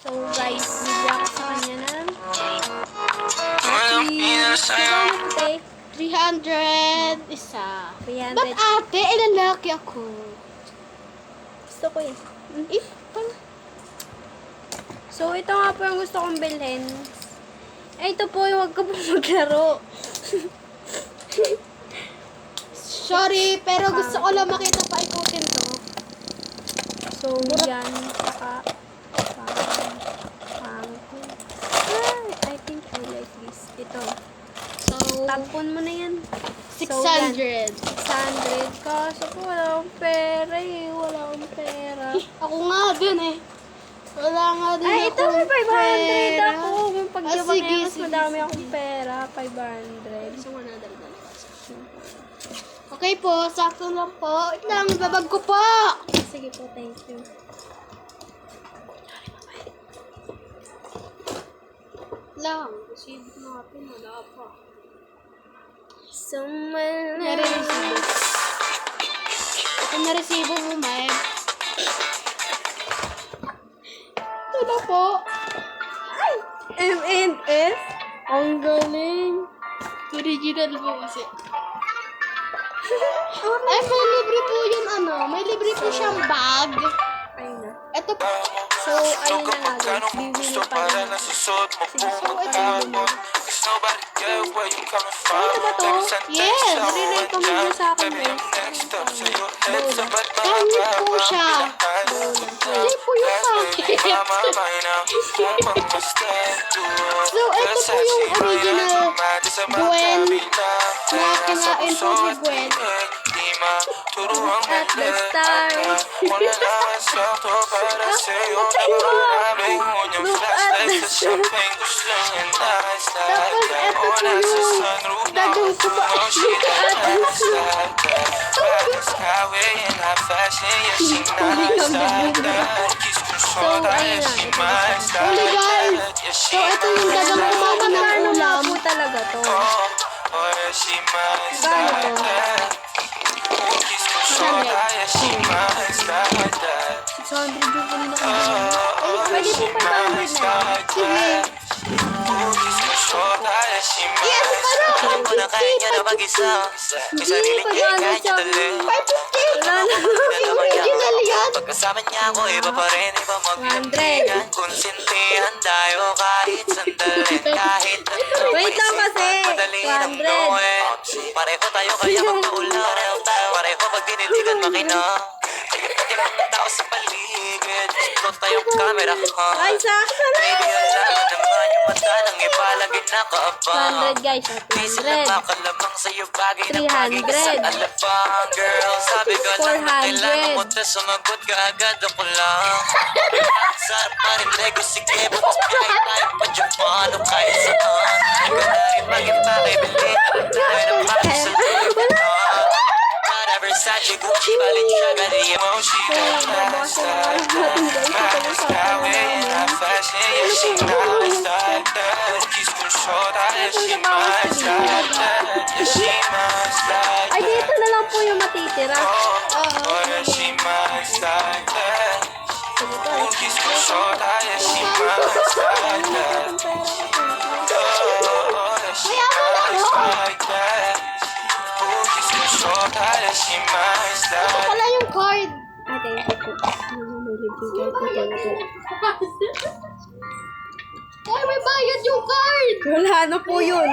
So guys, bibili ako sa kanya ng ate, 300 isa. 300. Ba't ate? Lalaki ako. Gusto ko eh. If pala. So ito nga po yung gusto kong bilhin. Eh, ito po yung wag ka po maglaro. Sorry, pero gusto ko lang makita pa ikutin to. So, yan. Saka, I think I like this. Ito. So, Tapon mo na yan. 600. 600. Kaso po, wala akong pera eh. Wala akong pera. Ako nga din eh. Wala nga din Ay, ito akong may 500 pera. ako. Yung pag Ah, sige, mas sige, madami sige. akong pera. 500. Gusto mo na dala-dala. Okay po, sakto lang po. Wait lang, babag ko po. Sige po, thank you. Lang, receive natin. Wala pa. Someone Nare-receive. Ito na-receive mo, Mike. Ito na po. M&S? Ang galing. Original po kasi. Ay, may libre po yung ano. May libre po siyang bag. Ayun na. Ito po. So, ayun na nga guys. Bibili pa rin. Ito ba to? Yes. Nire-recommend nyo sa akin guys. Pangit po siya. Hindi po yung pangit. So, ito po yung original Gwen na kinain po si Gwen. At the start. Look at the start. Tapos, ito po yung dagong ko ba? So, ayun na. Holy guys! So, ito yung dagang kumama ng Magkano nga ulam. po talaga to? Magkano to? 600 yung kanina ko. Pwede po 500 na. Sige. Yes, Alam ko na kaya niya na mag-isa. May sariling kaya niya dali. 550! Wala na. Original yan! Pagkasama niya ako, iba pa rin, iba 100. Konsintihan tayo kahit sandali. Kahit ano. Wait lang kasi. Madali ng 100. gawin. Pareho tayo kaya magpaulan. Pareho pag dinitigan makina. Kaya mga tao sa paligid. Ikaw tayong camera ha. Ay, sa akin na. Baby, alam mo naman yung mata ng iba lagi nakaabang. 100 guys. Di sila 100. makalamang sa'yo bagay na 300. bagay ka sa alabang. Girl, sabi ko lang na 400. kailangan mo ta sumagot ka agad ako lang. Sarap pa rin lego, sige bukas kahit tayo pa Japan o kahit saan. Ikaw na rin maging pakibili. Tayo na makisalunan. Whatever, Sachi, Gucci, Balenciaga, di emoji. Ay, dito na lang po yung matitira. Ito pala yung card. Ay, thank you po. May libreng card po. Ay, may bayad yung card! Wala na po yun.